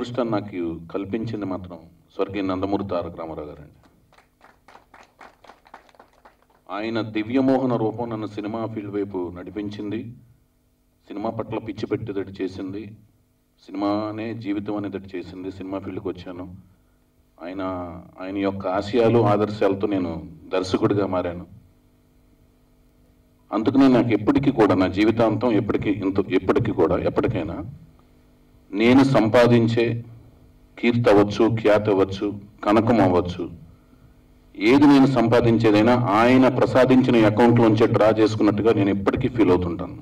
అదృష్టం నాకు కల్పించింది మాత్రం స్వర్గీయ నందమూరి తారక రామారావు గారండి. ఆయన దివ్యమోహన రూపం నన్ను సినిమా ఫీల్డ్ వైపు నడిపించింది, సినిమా పట్ల పిచ్చి పెట్టేటట్టు చేసింది, సినిమానే జీవితం అనేటట్టు చేసింది. సినిమా ఫీల్డ్కి వచ్చాను. ఆయన యొక్క ఆశయాలు ఆదర్శాలతో నేను దర్శకుడిగా మారాను. అందుకనే నాకు ఎప్పటికీ కూడా నా జీవితాంతం ఎప్పటికీ కూడా ఎప్పటికైనా నేను సంపాదించే కీర్తి అవ్వచ్చు, ఖ్యాతి అవ్వచ్చు, కనకం అవ్వచ్చు, ఏది నేను సంపాదించేదైనా ఆయన ప్రసాదించిన అకౌంట్లోంచే డ్రా చేసుకున్నట్టుగా నేను ఎప్పటికీ ఫీల్ అవుతుంటాను.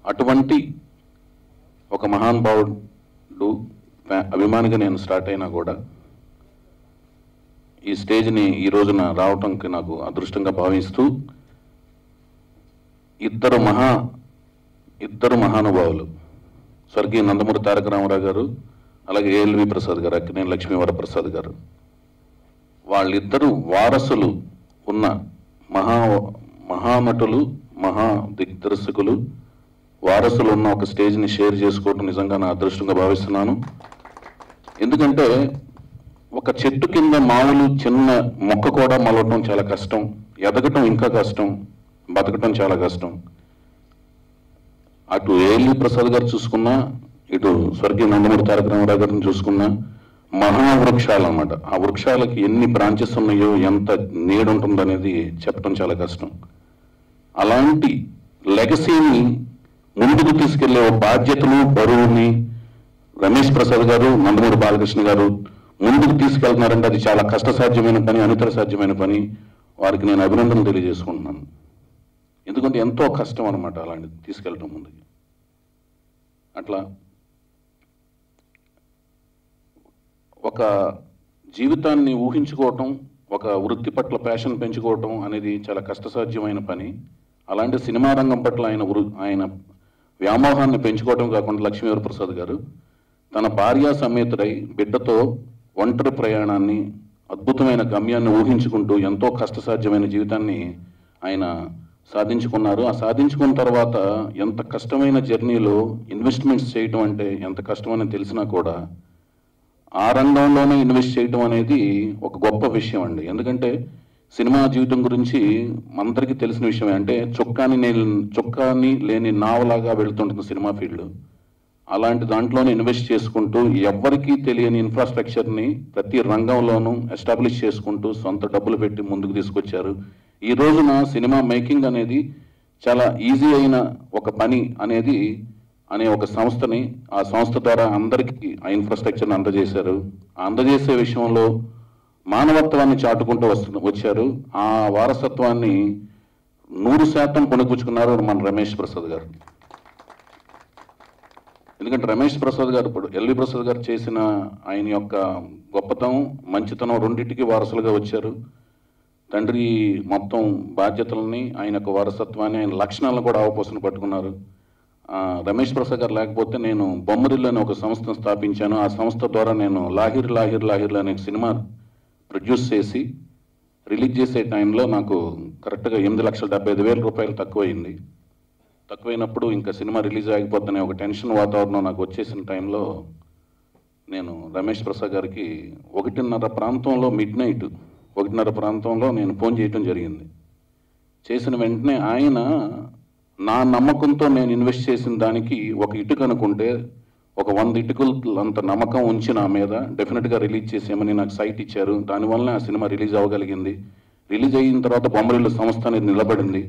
అటువంటి ఒక మహానుభావుడు అభిమానిగా నేను స్టార్ట్ అయినా కూడా ఈ స్టేజ్ని ఈ రోజున రావటానికి నాకు అదృష్టంగా భావిస్తూ ఇద్దరు మహానుభావులు స్వర్గీయ నందమూరి తారక రామారావు గారు, అలాగే ఏఎల్వి ప్రసాద్ గారు, అక్కినేని లక్ష్మీవరప్రసాద్ గారు, వాళ్ళిద్దరూ వారసులు ఉన్న మహానటులు, దిగ్దర్శకులు, వారసులు ఉన్న ఒక స్టేజ్ని షేర్ చేసుకోవడం నిజంగా నా అదృష్టంగా భావిస్తున్నాను. ఎందుకంటే ఒక చెట్టు కింద మామూలు చిన్న మొక్క కూడా మలవటం చాలా కష్టం, ఎదగటం ఇంకా కష్టం, బతకటం చాలా కష్టం. అటు ఏఎల్వి ప్రసాద్ గారు చూసుకున్నా, ఇటు స్వర్గీయ నందమూరి తారక రామారావు గారిని చూసుకున్నా మహావృక్షాలు అన్నమాట. ఆ వృక్షాలకి ఎన్ని బ్రాంచెస్ ఉన్నాయో, ఎంత నీడ ఉంటుందనేది చెప్పడం చాలా కష్టం. అలాంటి లెగసీని ముందుకు తీసుకెళ్లే బాధ్యతలు, బరువుని రమేష్ ప్రసాద్ గారు, నందమూరి బాలకృష్ణ గారు ముందుకు తీసుకెళ్తున్నారంటే అది చాలా కష్టసాధ్యమైన పని, అనితర సాధ్యమైన పని. వారికి నేను అభినందనలు తెలియజేసుకుంటున్నాను. ఎందుకంటే ఎంతో కష్టం అనమాట అలాంటిది తీసుకెళ్ళటం ముందుకి. అట్లా ఒక జీవితాన్ని ఊహించుకోవటం, ఒక వృత్తి పట్ల ప్యాషన్ పెంచుకోవటం అనేది చాలా కష్టసాధ్యమైన పని. అలాంటి సినిమా రంగం పట్ల ఆయన వ్యామోహాన్ని పెంచుకోవటం కాకుండా లక్ష్మీవరప్రసాద్ గారు తన భార్యా సమేతుడై బిడ్డతో ఒంటరి ప్రయాణాన్ని, అద్భుతమైన గమ్యాన్ని ఊహించుకుంటూ ఎంతో కష్టసాధ్యమైన జీవితాన్ని ఆయన సాధించుకున్నారు. ఆ సాధించుకున్న తర్వాత ఎంత కష్టమైన జర్నీలో ఇన్వెస్ట్మెంట్స్ చేయటం అంటే ఎంత కష్టమని తెలిసినా కూడా ఆ రంగంలోనే ఇన్వెస్ట్ చేయటం అనేది ఒక గొప్ప విషయం అండి. ఎందుకంటే సినిమా జీవితం గురించి అందరికీ తెలిసిన విషయమే. అంటే చొక్కాని లేని నావలాగా వెళుతుంటుంది సినిమా ఫీల్డ్. అలాంటి దాంట్లోనే ఇన్వెస్ట్ చేసుకుంటూ ఎవ్వరికీ తెలియని ఇన్ఫ్రాస్ట్రక్చర్ని ప్రతి రంగంలోనూ ఎస్టాబ్లిష్ చేసుకుంటూ సొంత డబ్బులు పెట్టి ముందుకు తీసుకొచ్చారు. ఈ రోజున సినిమా మేకింగ్ అనేది చాలా ఈజీ అయిన ఒక పని అనే ఒక సంస్థని, ఆ సంస్థ ద్వారా అందరికీ ఆ ఇన్ఫ్రాస్ట్రక్చర్ని అందజేశారు. అందజేసే విషయంలో మానవత్వాన్ని చాటుకుంటూ వచ్చారు. ఆ వారసత్వాన్ని 100% కొనుక్కుంటున్నారు మన రమేష్ ప్రసాద్ గారు. ఎందుకంటే రమేష్ ప్రసాద్ గారు, ఇప్పుడు ఎల్వి ప్రసాద్ గారు చేసిన ఆయన యొక్క గొప్పతనం, మంచితనం రెండింటికి వారసులుగా వచ్చారు. తండ్రి మొత్తం బాధ్యతలని, ఆయన యొక్క వారసత్వాన్ని, ఆయన లక్షణాలను కూడా అవపోసన పట్టుకున్నారు. రమేష్ ప్రసాద్ గారు లేకపోతే నేను బొమ్మరిల్లు అనే ఒక సంస్థను స్థాపించాను. ఆ సంస్థ ద్వారా నేను లాహిర్ అనే సినిమా ప్రొడ్యూస్ చేసి రిలీజ్ చేసే టైంలో నాకు కరెక్ట్గా 8,75,000 రూపాయలు తక్కువైనప్పుడు ఇంకా సినిమా రిలీజ్ ఆగిపోద్దనే ఒక టెన్షన్ వాతావరణం నాకు వచ్చేసిన టైంలో నేను రమేష్ ప్రసాద్ గారికి 1:30 ప్రాంతంలో మిడ్నైట్ 1:30 ప్రాంతంలో నేను ఫోన్ చేయటం జరిగింది. చేసిన వెంటనే ఆయన నా నమ్మకంతో నేను ఇన్వెస్ట్ చేసిన దానికి ఒక ఇటుక అనుకుంటే ఒక 100 ఇటుకలు అంత నమ్మకం ఉంచి నా మీద డెఫినెట్గా రిలీజ్ చేసేయమని నాకు సైట్ ఇచ్చారు. దానివల్ల ఆ సినిమా రిలీజ్ అవ్వగలిగింది. రిలీజ్ అయిన తర్వాత బొమ్మరిల్లు సంస్థ అనేది నిలబడింది.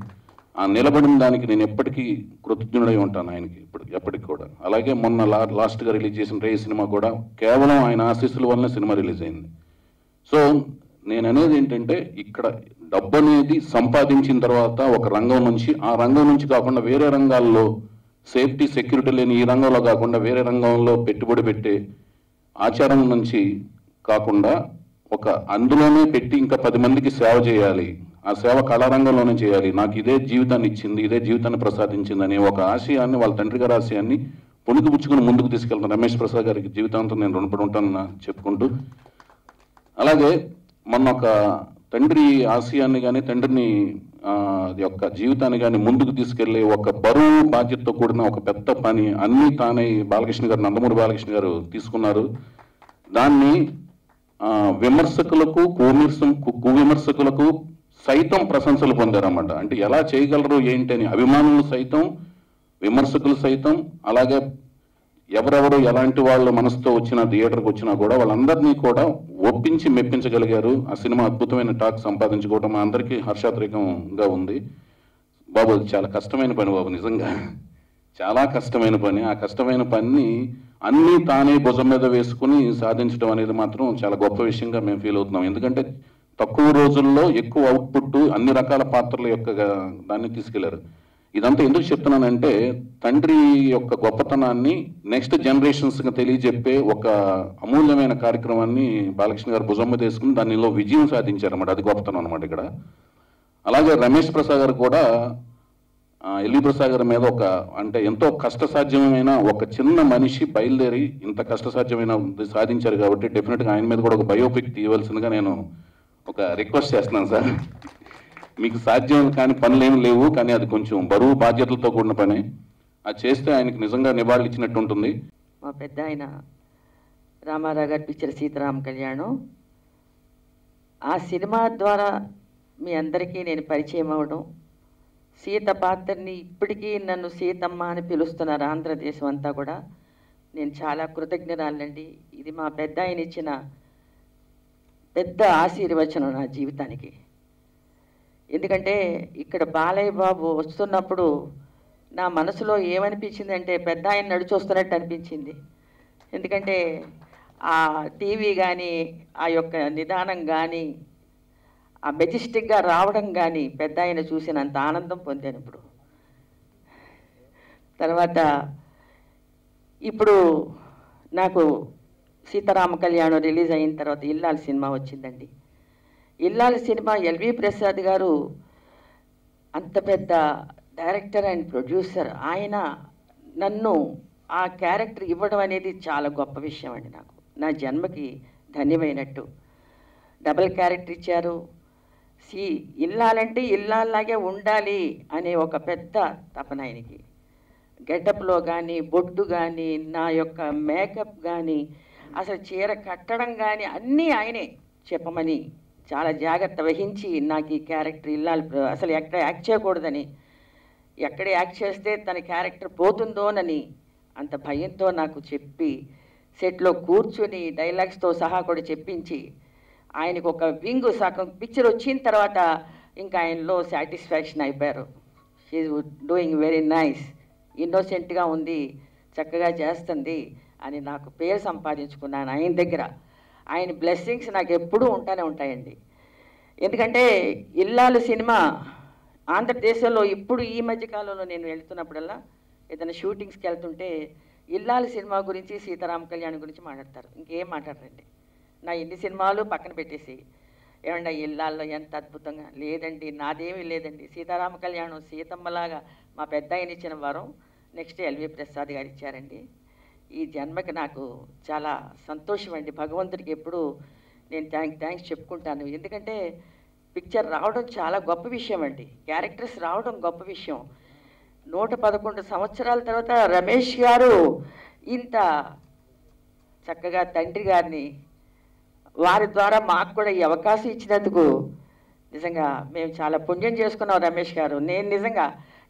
ఆ నిలబడిన దానికి నేను ఎప్పటికీ కృతజ్ఞుడై ఉంటాను ఆయనకి, ఎప్పటికి కూడా. అలాగే మొన్న లాస్ట్గా రిలీజ్ చేసిన రే సినిమా కూడా కేవలం ఆయన ఆశీస్సుల వల్లనే సినిమా రిలీజ్ అయింది. సో నేను అనేది ఏంటంటే, ఇక్కడ డబ్బు అనేది సంపాదించిన తర్వాత ఒక రంగం నుంచి, ఆ రంగం నుంచి కాకుండా వేరే రంగాల్లో సేఫ్టీ సెక్యూరిటీ లేని ఈ రంగంలో కాకుండా వేరే రంగంలో పెట్టుబడి పెట్టే ఆచారం నుంచి కాకుండా ఒక అందులోనే పెట్టి ఇంకా 10 మందికి సేవ చేయాలి, ఆ సేవ కళారంగంలోనే చేయాలి, నాకు ఇదే జీవితాన్ని ఇచ్చింది, ఇదే జీవితాన్ని ప్రసాదించింది అనే ఒక ఆశయాన్ని, వాళ్ళ తండ్రి గారి ఆశయాన్ని పుణికిపుచ్చుకుని ముందుకు తీసుకెళ్తాను. రమేష్ ప్రసాద్ గారికి జీవితాంతం నేను రుణపడి ఉంటానని చెప్పుకుంటూ, అలాగే మొన్న ఒక తండ్రి ఆశయాన్ని కానీ తండ్రిని యొక్క జీవితాన్ని కానీ ముందుకు తీసుకెళ్లే ఒక బరువు బాధ్యతతో కూడిన ఒక పెద్ద పని అన్నీ తానే బాలకృష్ణ గారు, నందమూరి బాలకృష్ణ గారు తీసుకున్నారు. దాన్ని విమర్శకులకు కువిమర్శకులకు సైతం ప్రశంసలు పొందారన్నమాట. అంటే ఎలా చేయగలరు ఏంటి అని అభిమానులు సైతం, విమర్శకులు సైతం, అలాగే ఎవరెవరు ఎలాంటి వాళ్ళ మనసుతో వచ్చినా థియేటర్కి వచ్చినా కూడా వాళ్ళందరినీ కూడా ఒప్పించి మెప్పించగలిగారు. ఆ సినిమా అద్భుతమైన టాక్ సంపాదించుకోవడం మా అందరికీ హర్షాతిరేకంగా ఉంది. బాబు అది చాలా కష్టమైన పని బాబు, నిజంగా చాలా కష్టమైన పని. ఆ కష్టమైన పని అన్నీ తానే భుజం మీద వేసుకుని సాధించడం అనేది మాత్రం చాలా గొప్ప విషయంగా మేము ఫీల్ అవుతున్నాం. ఎందుకంటే తక్కువ రోజుల్లో ఎక్కువ అవుట్పుట్, అన్ని రకాల పాత్రల యొక్క దాన్ని తీసుకెళ్లారు. ఇదంతా ఎందుకు చెప్తున్నానంటే తండ్రి యొక్క గొప్పతనాన్ని నెక్స్ట్ జనరేషన్స్కి తెలియజెప్పే ఒక అమూల్యమైన కార్యక్రమాన్ని బాలకృష్ణ గారు భుజం మీద వేసుకుని దానిలో విజయం సాధించారన్నమాట. అది గొప్పతనం అనమాట ఇక్కడ. అలాగే రమేష్ ప్రసాద్ గారు కూడా ఎల్వి ప్రసాద్ గారి మీద అంటే ఎంతో కష్టసాధ్యమైన ఒక చిన్న మనిషి బయలుదేరి ఇంత కష్టసాధ్యమైన సాధించారు కాబట్టి డెఫినెట్గా ఆయన మీద కూడా ఒక బయోపిక్ తీయవలసిందిగా నేను ఒక రిక్వెస్ట్ చేస్తున్నాను సార్. మీకు సాధ్యం కాని పనులు ఏమి లేవు, కానీ అది కొంచెం బరువు బాధ్యతలతో కూడిన పని. అది చేస్తే ఆయనకి నిజంగా నివాళులు ఇచ్చినట్టు ఉంటుంది. మా పెద్ద ఆయన రామారావు గారి పిక్చర్ సీతారామ కళ్యాణం, ఆ సినిమా ద్వారా మీ అందరికీ నేను పరిచయం అవ్వడం, సీత పాత్రని ఇప్పటికీ నన్ను సీతమ్మ అని పిలుస్తున్నారు ఆంధ్రదేశం అంతా కూడా. నేను చాలా కృతజ్ఞరాలండి. ఇది మా పెద్ద ఆయన ఇచ్చిన పెద్ద ఆశీర్వచనం నా జీవితానికి. ఎందుకంటే ఇక్కడ బాలయ్య బాబు వస్తున్నప్పుడు నా మనసులో ఏమనిపించిందంటే పెద్ద ఆయన నడిచొస్తున్నట్టు అనిపించింది. ఎందుకంటే ఆ టీవీ కానీ, ఆ యొక్క నిదానం కానీ, ఆ మెజెస్టిక్గా రావడం కానీ పెద్ద ఆయన చూసినంత ఆనందం పొందాను ఇప్పుడు. తర్వాత ఇప్పుడు నాకు సీతారామ కళ్యాణం రిలీజ్ అయిన తర్వాత ఇల్లాలి సినిమా వచ్చిందండి. ఇల్లాలి సినిమా ఎల్వి ప్రసాద్ గారు అంత పెద్ద డైరెక్టర్ అండ్ ప్రొడ్యూసర్, ఆయన నన్ను ఆ క్యారెక్టర్ ఇవ్వడం అనేది చాలా గొప్ప విషయం అండి. నాకు నా జన్మకి ధన్యమైనట్టు డబుల్ క్యారెక్టర్ ఇచ్చారు. ఇల్లాలంటే ఇల్లాలాగే ఉండాలి అనే ఒక పెద్ద తపన ఆయనకి. గెటప్లో కానీ, బొట్టు కానీ, నా యొక్క మేకప్ కానీ, అసలు చీర కట్టడం కానీ అన్నీ ఆయనే చెప్పమని చాలా జాగ్రత్త వహించి నాకు ఈ క్యారెక్టర్ ఇల్లాలి అసలు ఎక్కడ యాక్ట్ చేయకూడదని, ఎక్కడ యాక్ట్ చేస్తే తన క్యారెక్టర్ పోతుందోనని అంత భయంతో నాకు చెప్పి సెట్లో కూర్చుని డైలాగ్స్తో సహా కూడా చెప్పించి ఆయనకు ఒక వింగ్ సగం పిక్చర్ వచ్చిన తర్వాత ఇంకా ఆయనలో సాటిస్ఫాక్షన్ అయిపోయారు. షీఈ్ డూయింగ్ వెరీ నైస్, ఇన్నోసెంట్గా ఉంది, చక్కగా చేస్తుంది అని నాకు పేరు సంపాదించుకున్నాను ఆయన దగ్గర. ఆయన బ్లెస్సింగ్స్ నాకు ఎప్పుడూ ఉంటానే ఉంటాయండి. ఎందుకంటే ఇల్లాలు సినిమా ఆంధ్రదేశంలో ఇప్పుడు ఈ మధ్యకాలంలో నేను వెళ్తున్నప్పుడల్లా ఏదైనా షూటింగ్స్కి వెళ్తుంటే ఇల్లాలు సినిమా గురించి, సీతారామ కళ్యాణం గురించి మాట్లాడతారు, ఇంకేం మాట్లాడరండి. నా ఇన్ని సినిమాలు పక్కన పెట్టేసి ఏమండి ఇల్లాల్లో ఎంత అద్భుతంగా లేదండి, నాదేమీ లేదండి. సీతారామ కళ్యాణం సీతమ్మలాగా మా పెద్ద ఆయన ఇచ్చిన వరం నెక్స్ట్ ఎల్వి ప్రసాద్ గారు ఇచ్చారండి. ఈ జన్మకి నాకు చాలా సంతోషం అండి. భగవంతుడికి ఎప్పుడు నేను థ్యాంక్స్ చెప్పుకుంటాను. ఎందుకంటే పిక్చర్ రావడం చాలా గొప్ప విషయం అండి, క్యారెక్టర్స్ రావడం గొప్ప విషయం. 111 సంవత్సరాల తర్వాత రమేష్ గారు ఇంత చక్కగా తండ్రి గారిని వారి ద్వారా మాకు కూడా ఈ అవకాశం ఇచ్చినందుకు నిజంగా మేము చాలా పుణ్యం చేసుకున్నాం రమేష్ గారు. నేను నిజంగా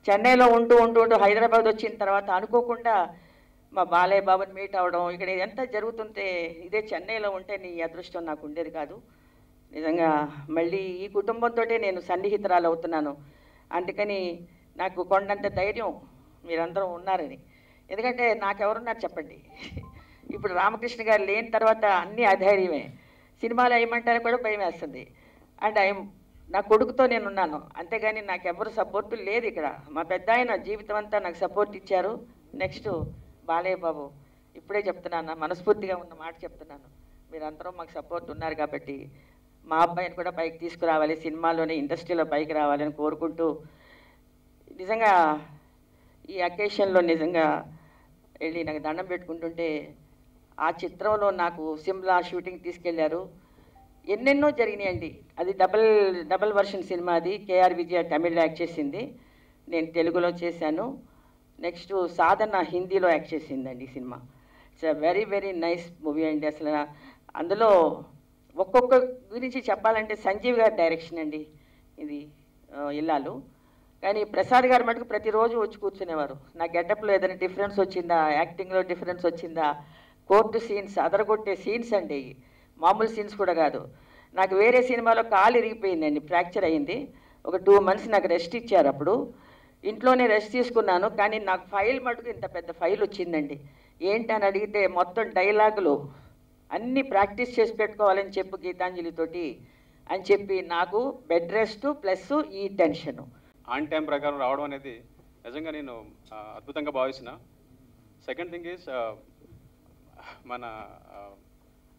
చెన్నైలో ఉంటూ హైదరాబాద్ వచ్చిన తర్వాత అనుకోకుండా మా బాలయ్య బాబుని మీట్ అవ్వడం, ఇక్కడ ఎంత జరుగుతుంటే ఇదే చెన్నైలో ఉంటే నీ అదృష్టం నాకు ఉండేది కాదు. నిజంగా మళ్ళీ ఈ కుటుంబంతో నేను సన్నిహితురాలు అవుతున్నాను. అందుకని నాకు కొండంత ధైర్యం మీరందరూ ఉన్నారని. ఎందుకంటే నాకెవరున్నారు చెప్పండి, ఇప్పుడు రామకృష్ణ గారు లేని తర్వాత అన్నీ అధైర్యమే. సినిమాలు వేయమంటారు కూడా భయం వేస్తుంది. అండ్ నా కొడుకుతో నేను ఉన్నాను, అంతేగాని నాకెవరు సపోర్టు లేదు ఇక్కడ. మా పెద్ద ఆయన జీవితం అంతా నాకు సపోర్ట్ ఇచ్చారు. నెక్స్ట్ బాలయ్య బాబు, ఇప్పుడే చెప్తున్నాను, మనస్ఫూర్తిగా ఉన్న మాట చెప్తున్నాను, మీరందరూ మాకు సపోర్ట్ ఉన్నారు కాబట్టి మా అబ్బాయిని కూడా పైకి తీసుకురావాలి, సినిమాలోనే ఇండస్ట్రీలో పైకి రావాలని కోరుకుంటూ నిజంగా ఈ అకేషన్లో నిజంగా వెళ్ళి నాకు దండం పెట్టుకుంటుంటే ఆ చిత్రంలో నాకు సిమ్లా షూటింగ్ తీసుకెళ్లారు. ఎన్నెన్నో జరిగినాయండి. అది డబల్ వర్షన్ సినిమా, అది కేఆర్ విజయ తమిళ్లో యాక్ట్ చేసింది, నేను తెలుగులో చేశాను. నెక్స్ట్ సాధన హిందీలో యాక్ట్ చేసిందండి ఈ cinema. It's very very nice movie అండి. అసలు అందులో ఒక్కొక్క గురించి చెప్పాలంటే సంజీవ్ గారి డైరెక్షన్ అండి ఇది ఇల్లాలు. కానీ ప్రసాద్ గారు మటుకు ప్రతిరోజు వచ్చి కూర్చునేవారు. నా గెటప్లో ఏదైనా డిఫరెన్స్ వచ్చిందా, యాక్టింగ్లో డిఫరెన్స్ వచ్చిందా, కోర్టు సీన్స్ అదరగొట్టే సీన్స్ అండి, మామూలు సీన్స్ కూడా కాదు. నాకు వేరే సినిమాలో కాలు ఇరిగిపోయిందండి, ఫ్రాక్చర్ అయ్యింది. ఒక 2 months నాకు రెస్ట్ ఇచ్చారు. అప్పుడు ఇంట్లోనే రెస్ట్ తీసుకున్నాను. కానీ నాకు ఫైల్ మటుకు ఇంత పెద్ద ఫైల్ వచ్చిందండి. ఏంటని అడిగితే మొత్తం డైలాగులు అన్నీ ప్రాక్టీస్ చేసి పెట్టుకోవాలని చెప్పు గీతాంజలితోటి అని చెప్పి నాకు బెడ్ రెస్ట్ ప్లస్ ఈ టెన్షను ఆన్ టైం ప్రకారం రావడం అనేది నిజంగా నేను అద్భుతంగా భావిస్తున్నా. సెకండ్ థింగ్ ఈజ్ మన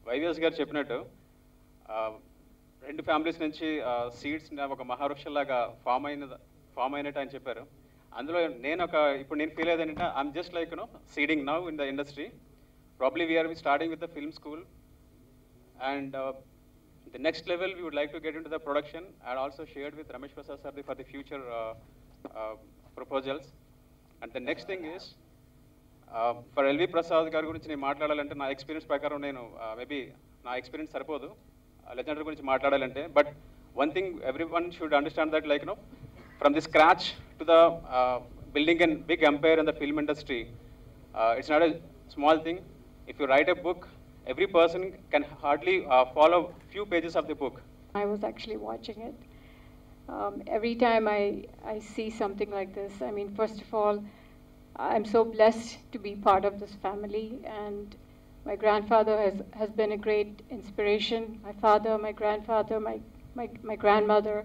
వైవిఎస్ గారు చెప్పినట్టు 2 ఫ్యామిలీస్ నుంచి సీడ్స్ ఒక మహావృక్షలాగా ఫామ్ అయినట్టు ఆయన చెప్పారు. అందులో ఇప్పుడు నేను ఫీల్ అయ్యేది ఏంటంటే I'm just like seeding now in the industry. Probably we're starting with the film school and the next level we would like to get into the production and also shared with Ramesh Prasad sir for the future proposals. And the next thing is for LV Prasad garu gurinchi nenu maatladalante na experience prakaram nenu maybe na experience saripodu legendary gurinchi maatladalante, but one thing everyone should understand that like from the scratch to the building a big empire in the film industry, it's not a small thing. If you write a book, every person can hardly follow few pages of the book. I was actually watching it. Every time I see something like this, I mean, first of all, I'm so blessed to be part of this family, and my grandfather has been a great inspiration. My father, my grandfather, my grandmother,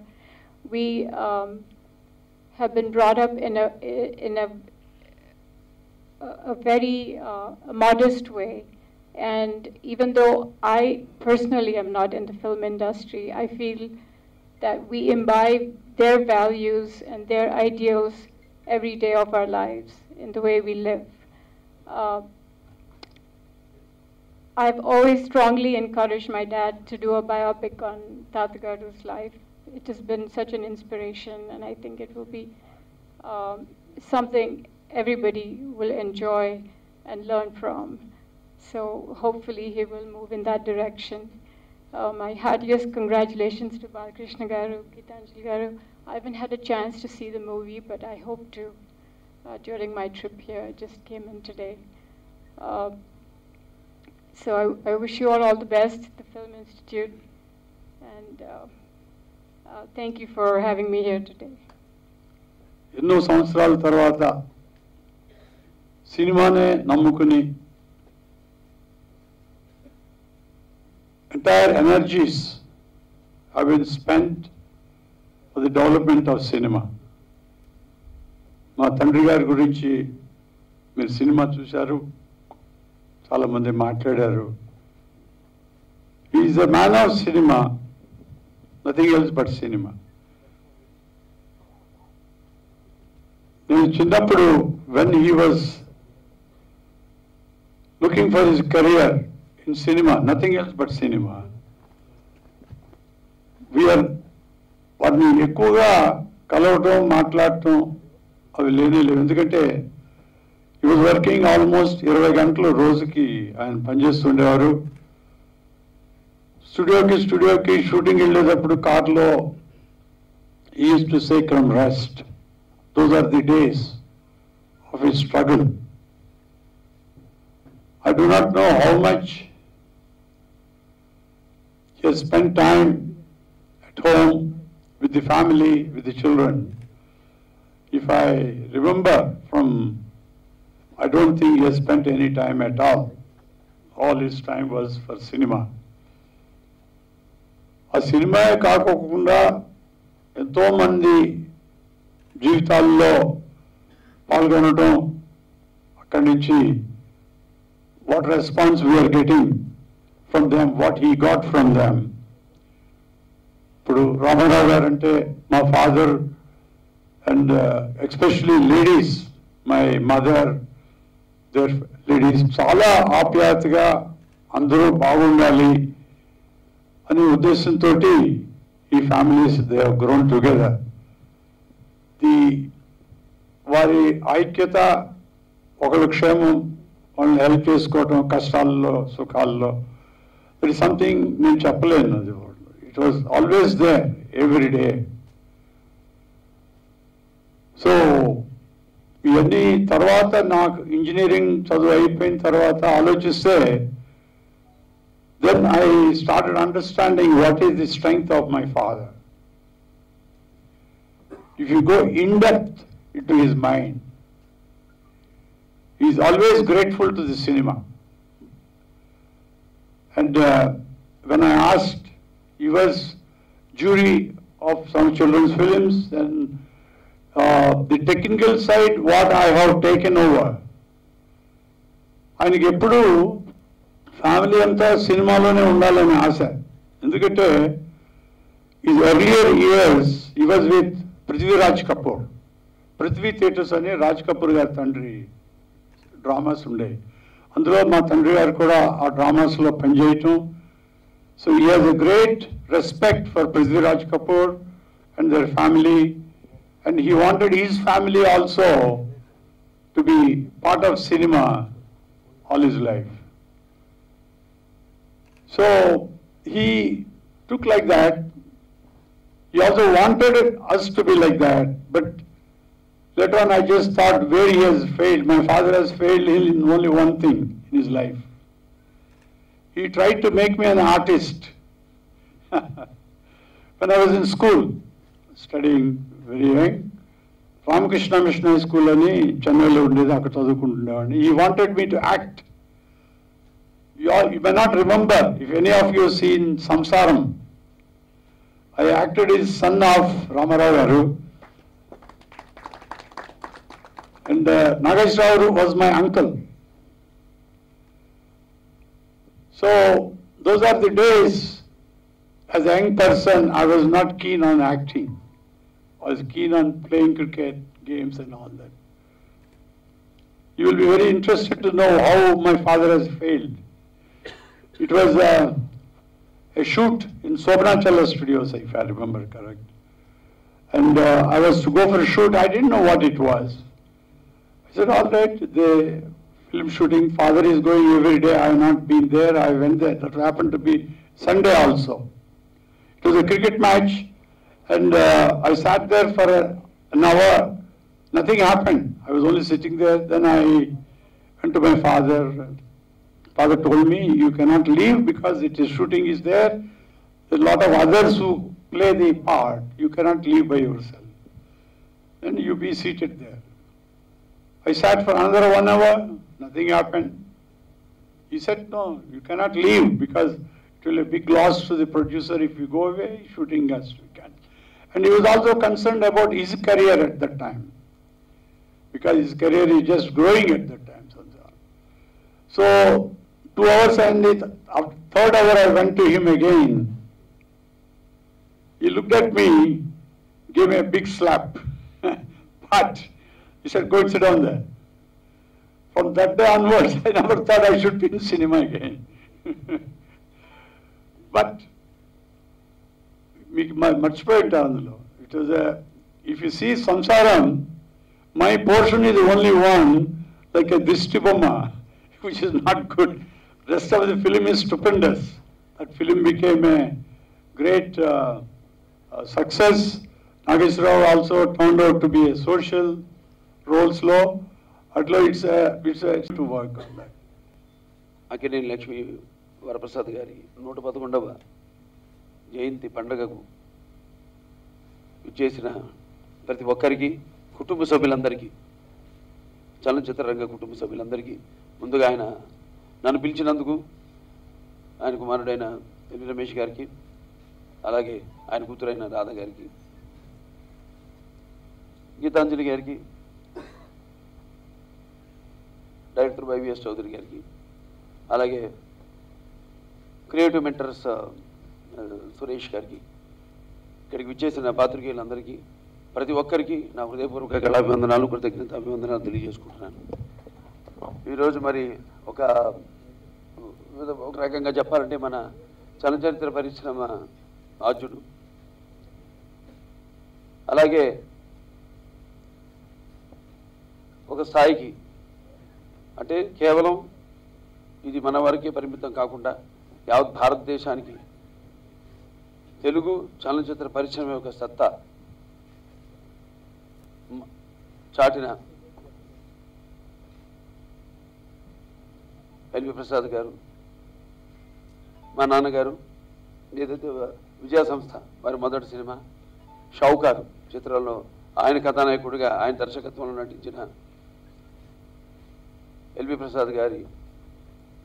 we have been brought up in a very modest way. And even though I personally am not in the film industry, I feel that we imbibe their values and their ideals every day of our lives in the way we live. I've always strongly encouraged my dad to do a biopic on Tatagaru's life. It has been such an inspiration, and I think it will be something everybody will enjoy and learn from. So hopefully he will move in that direction. My heartiest congratulations to Balakrishna Garu, Geetanjali Garu. I haven't had a chance to see the movie, but I hope to during my trip here. I just came in today. So I wish you all the best at the Film Institute, and thank you for having me here today. ఎన్నో సంవత్సరాల తర్వాత సినిమానే నమ్ముకుని entire energies have been spent for the development of cinema. మా తండ్రి గారి గురించి మీరు సినిమా చూశారు, చాలామంది మాట్లాడారు. He is a man of cinema, nothing else but cinema. నేను చిన్నప్పుడు when he was looking for his career in cinema, nothing else but cinema, వారిని ఎక్కువగా కలవటం మాట్లాడటం అవి లేనే లేవు. ఎందుకంటే he was working almost 20 గంటలు రోజుకి ఆయన పనిచేస్తుండేవారు. స్టూడియోకి షూటింగ్ వెళ్ళేటప్పుడు కార్లో he used to say, "Come rest." Those are the days of his struggle. I do not know how much he has spent time at home with the family, with the children. If I remember I don't think he has spent any time at all. All his time was for cinema. ఆ cinema కాకుండా ఎంతో మంది జీవితాల్లో పాల్గొనడం, అక్కడి నుంచి what response we are getting from them, what he got from them. ఇప్పుడు రామారావు గారు అంటే మా father and especially ladies, my mother, their ladies చాలా ఆప్యాయతగా అందరూ బాగుండాలి, అనే ఉద్దేశంతో ఈ families they have grown together. వారి ఐక్యత, ఒకరి క్షేమం, వాళ్ళని హెల్ప్ చేసుకోవటం కష్టాల్లో సుఖాల్లో, ఇట్ ఇస్ సంథింగ్ నేను చెప్పలేను. అది it was always there every day. So ఇవన్నీ తర్వాత నాకు ఇంజనీరింగ్ చదువు అయిపోయిన తర్వాత ఆలోచిస్తే then I started understanding what is the strength of my father. If you go in depth into his mind, he is always grateful to the cinema. And when I asked, he was jury of some children's films, and the technical side what I have taken over. ఆయనకి ఎప్పుడు family అంతా సినిమాలోనే ఉండాలని ఆశ. ఎందుకంటే ఈ earlier years ఈ was with Prithviraj Kapoor. Prithvi theatres అని రాజ్ కపూర్ గారి తండ్రి డ్రామాస్ ఉండేవి. అందులో మా తండ్రి గారు కూడా ఆ డ్రామాస్లో పనిచేయటం. So he has a great respect for Prithviraj Kapoor and their family, and he wanted his family also to be part of cinema all his life. So he took like that. He also wanted us to be like that. But later on I just thought where he has failed. My father has failed in only one thing in his life. He tried to make me an artist. When I was in school, studying very young, Ramakrishna Mission High School ani Chennai lo undedi, akkada chadukuntundevaani. He wanted me to act. You may not remember, if any of you have seen Samsaram, I acted as son of Ramarao Garu, and Nagesh Rao was my uncle. So those are the days. As a young person, I was not keen on acting. I was keen on playing cricket, games and all that. You will be very interested to know how my father has failed. It was a shoot in Sobhanachala Studios, if I remember correct. And I was to go for a shoot. I didn't know what it was. I said, all right, the film shooting, father is going every day. I have not been there. I went there. That happened to be Sunday also. It was a cricket match. And I sat there for an hour. Nothing happened. I was only sitting there. Then I went to my father. Father told me, you cannot leave because it is shooting is there. There are a lot of others who play the part. You cannot leave by yourself. Then you be seated there. I sat for another 1 hour. Nothing happened. He said, no, you cannot leave because it will be a big loss to the producer if you go away. Shooting has to be cancelled. And he was also concerned about his career at that time, because his career is just growing at that time. So 2 hours and the third hour I went to him again. He looked at me, gave me a big slap. But he said, go and sit down there. From that day onwards, I never thought I should be in cinema again. But it was if you see Samsaram, my portion is the only one like a Dishtibama, which is not good. Rest of the film is stupendous. That film became a great success. Nagesh Rao also turned out to be a social roles law. Atlo it's to work on that. Akkineni Lakshmi Varaprasad గారి 111వ జయంతి పండుగకు విచ్చేసిన ప్రతి ఒక్కరికి, కుటుంబ సభ్యులందరికీ, చలనచిత్ర రంగ కుటుంబ సభ్యులందరికీ ముందుగా ఆయన నన్ను పిలిచినందుకు ఆయన కుమారుడైన ఎల్వి రమేష్ గారికి, అలాగే ఆయన కూతురైన రాధ గారికి, గీతాంజలి గారికి, డైరెక్టర్ వైవిఎస్ చౌదరి గారికి, అలాగే క్రియేటివ్ మెంటర్స్ సురేష్ గారికి, ఇక్కడికి విచ్చేసిన పాత్రికేయులందరికీ, ప్రతి ఒక్కరికి నా హృదయపూర్వక కళాభివందనాలు, కృతజ్ఞత అభివందనాలు తెలియజేసుకుంటున్నాను. ఈరోజు మరి ఒక రకంగా చెప్పాలంటే మన చలనచిత్ర పరిశ్రమ ఆద్యుడు. అలాగే ఒక స్థాయికి అంటే కేవలం ఇది మన వరకే పరిమితం కాకుండా యావత్ భారతదేశానికి తెలుగు చలనచిత్ర పరిశ్రమ యొక్క సత్తా చాటిన ఎల్వి ప్రసాద్ గారు, మా నాన్నగారు, ఏదైతే విజయ సంస్థ వారి మొదటి సినిమా షౌకారు చిత్రంలో ఆయన కథానాయకుడిగా ఆయన దర్శకత్వంలో నటించిన ఎల్వి ప్రసాద్ గారి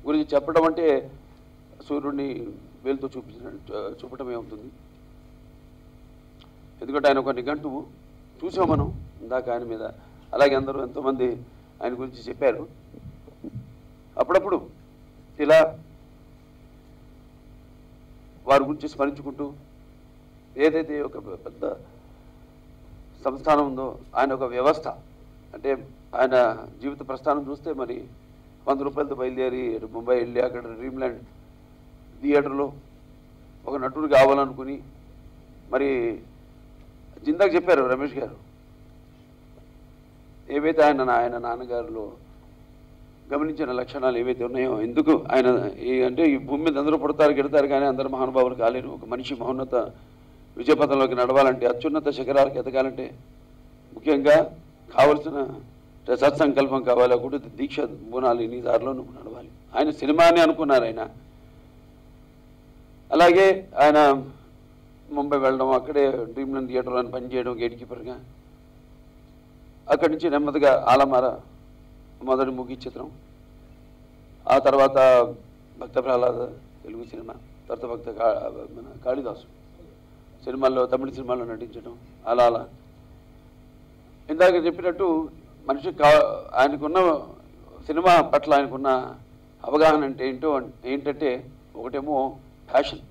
గురించి చెప్పడం అంటే సూర్యుడిని వేలుతో చూపటమే అవుతుంది. ఎందుకంటే ఆయన ఒక నిఘంటువు చూసాం మనం ఇందాక ఆయన మీద. అలాగే అందరూ ఎంతోమంది ఆయన గురించి చెప్పారు. అప్పుడప్పుడు ఇలా వారి గురించి స్మరించుకుంటూ ఏదైతే ఒక పెద్ద సంస్థానం ఉందో ఆయన ఒక వ్యవస్థ అంటే ఆయన జీవిత ప్రస్థానం చూస్తే మరి 100 రూపాయలతో బయలుదేరి ముంబై వెళ్ళి అక్కడ డ్రీమ్ల్యాండ్ థియేటర్లో ఒక నటుడు కావాలనుకుని మరి ఇందాక చెప్పారు రమేష్ గారు ఏవైతే ఆయన నాన్నగారిలో గమనించిన లక్షణాలు ఏవైతే ఉన్నాయో, ఎందుకు ఆయన అంటే ఈ భూమి మీద అందరూ పుడతారు గెడతారు కానీ అందరు మహానుభావులు కాలేరు. ఒక మనిషి మహోన్నత విజయపథంలోకి నడవాలంటే, అత్యున్నత శిఖరాలకు ఎదగాలంటే ముఖ్యంగా కావలసిన సత్సంకల్పం కావాలి, ఒకటి దీక్ష బోనాలి, నీ దారిలో నువ్వు నడవాలి. ఆయన సినిమాని అనుకున్నారు ఆయన. అలాగే ఆయన ముంబై వెళ్ళడం, అక్కడే డ్రీమ్ల్యాండ్ థియేటర్లో పనిచేయడం గేట్ కీపర్గా. అక్కడి నుంచి నెమ్మదిగా ఆలమార మొదటి మూవీ చిత్రం, ఆ తర్వాత భక్త ప్రహ్లాద తెలుగు సినిమా, తర్వాత మన కాళిదాసు సినిమాల్లో తమిళ సినిమాల్లో నటించడం, అలా ఇందాక చెప్పినట్టు మనిషి ఆయనకున్న సినిమా పట్ల ఆయనకున్న అవగాహన అంటే ఏంటంటే ఒకటేమో ప్యాషన్,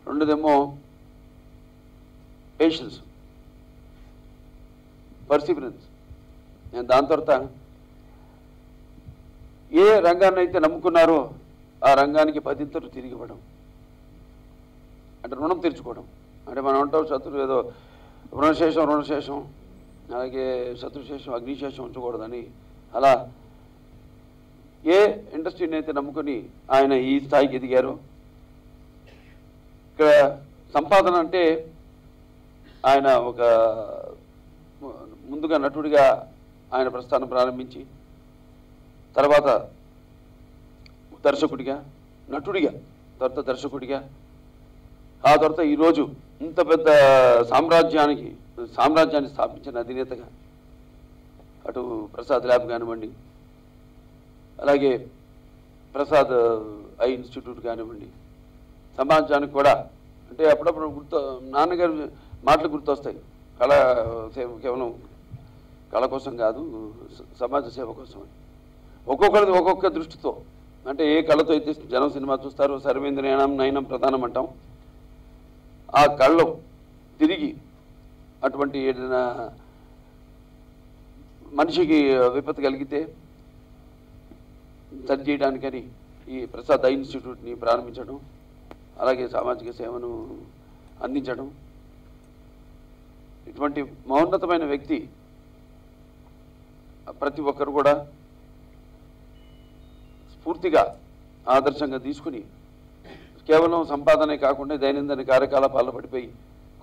రెండోదేమో పేషెన్స్, పర్సివరెన్స్. దాని తర్వాత ఏ రంగాన్ని అయితే నమ్ముకున్నారో ఆ రంగానికి 10 ఇంతలు తిరిగి ఇవ్వడం, అంటే రుణం తీర్చుకోవడం. అంటే మనం అంటాం శత్రువు ఏదో రుణశేషం, అలాగే శత్రుశేషం అగ్నిశేషం ఉంచకూడదని. అలా ఏ ఇండస్ట్రీని అయితే నమ్ముకొని ఆయన ఈ స్థాయికి ఎదిగారో, ఇక్కడ సంపాదన అంటే ఆయన ఒక ముందుగా నటుడిగా ఆయన ప్రస్థానం ప్రారంభించి తర్వాత దర్శకుడిగా, నటుడిగా, తర్వాత దర్శకుడిగా, ఆ తర్వాత ఈరోజు ఇంత పెద్ద సామ్రాజ్యాన్ని స్థాపించిన అధినేతగా అటు ప్రసాద్ ల్యాబ్ కానివ్వండి, అలాగే ప్రసాద్ ఐ ఇన్స్టిట్యూట్ కానివ్వండి, సమాజానికి కూడా అంటే అప్పుడప్పుడు నాన్నగారు మాటలు గుర్తొస్తాయి. కళ కేవలం కళ కోసం కాదు, సమాజ సేవ కోసం అని. ఒక్కొక్కరిది ఒక్కొక్క దృష్టితో, అంటే ఏ కళతో అయితే జనం సినిమా చూస్తారో సర్వేంద్రియాణం నయనం ప్రధానం అంటాం, ఆ కళ్ళు తిరిగి అటువంటి ఏదైనా మనిషికి విపత్తు కలిగితే సరి చేయడానికని ఈ ప్రసాద్ ఐ ఇన్స్టిట్యూట్ని ప్రారంభించడం, అలాగే సామాజిక సేవను అందించడం. ఇటువంటి మహోన్నతమైన వ్యక్తి ప్రతి ఒక్కరు కూడా స్ఫూర్తిగా ఆదర్శంగా తీసుకుని కేవలం సంపాదనే కాకుండా దైనందిన కార్యకలాపాల్లో పడిపోయి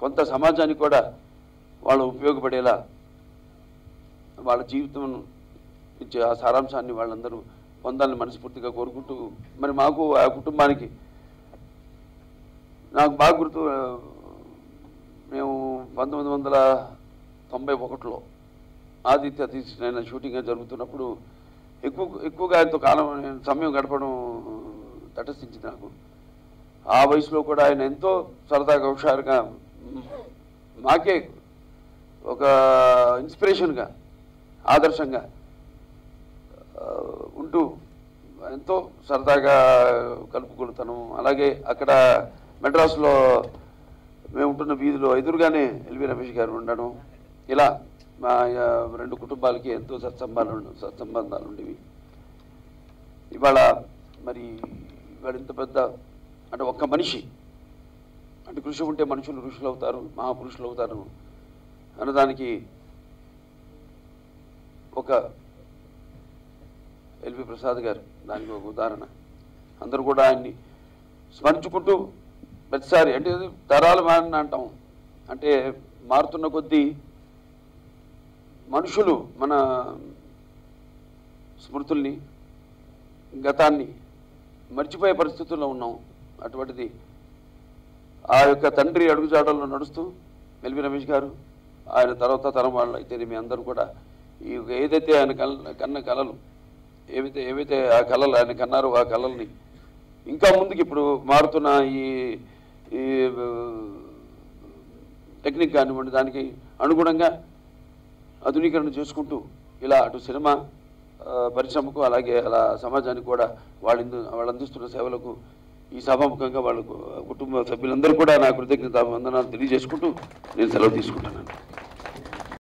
కొంత సమాజానికి కూడా వాళ్ళు ఉపయోగపడేలా వాళ్ళ జీవితం ఇచ్చే ఆ సారాంశాన్ని వాళ్ళందరూ పొందాలని మనస్ఫూర్తిగా కోరుకుంటూ, మరి మాకు ఆ కుటుంబానికి నాకు బాగా గుర్తు, మేము 1991లో ఆదిత్య తీసిన షూటింగ్ జరుగుతున్నప్పుడు ఎక్కువగా ఆయనతో సమయం గడపడం తటస్థించింది నాకు. ఆ వయసులో కూడా ఆయన ఎంతో సరదాగా హుషారుగా మాకే ఒక ఇన్స్పిరేషన్గా ఆదర్శంగా ఉంటూ ఎంతో సరదాగా కలుపుకొడతాను. అలాగే అక్కడ మెడ్రాస్లో మేము ఉంటున్న వీధిలో ఎదురుగానే ఎల్వి రమేష్ గారు ఉండడం, ఇలా మా 2 కుటుంబాలకి ఎంతో సత్సంబంధాలు ఉండేవి. ఇవాళ ఇంత పెద్ద అంటే ఒక్క మనిషి అంటే కృషి ఉంటే మనుషులు ఋషులు అవుతారు, మహాపురుషులు అవుతారు అన్నదానికి ఒక ఎల్వి ప్రసాద్ గారు దానికి ఒక ఉదాహరణ. అందరూ కూడా ఆయన్ని స్మరించుకుంటూ ప్రతిసారి అంటే తరాలు మారిన అంటాం, అంటే మారుతున్న కొద్దీ మనుషులు మన స్మృతుల్ని గతాన్ని మర్చిపోయే పరిస్థితుల్లో ఉన్నాం. అటువంటిది ఆ యొక్క తండ్రి అడుగుజాడల్లో నడుస్తూ ఎల్వి రమేష్ గారు, ఆయన తర్వాత తరం వాళ్ళు అయితే మీ అందరూ కూడా ఈ ఏదైతే ఆయన కన్న కళలు ఏవైతే ఆ కళలు ఆయన కన్నారో ఆ కళల్ని ఇంకా ముందుకు ఇప్పుడు మారుతున్న ఈ టెక్నిక్ కానివ్వండి దానికి అనుగుణంగా ఆధునీకరణ చేసుకుంటూ ఇలా అటు సినిమా పరిశ్రమకు అలాగే అలా సమాజానికి కూడా వాళ్ళు అందిస్తున్న సేవలకు ఈ సభాముఖంగా వాళ్ళకు కుటుంబ సభ్యులందరూ కూడా నా కృతజ్ఞత వందనాలు తెలియజేసుకుంటూ నేను సెలవు తీసుకుంటున్నాను.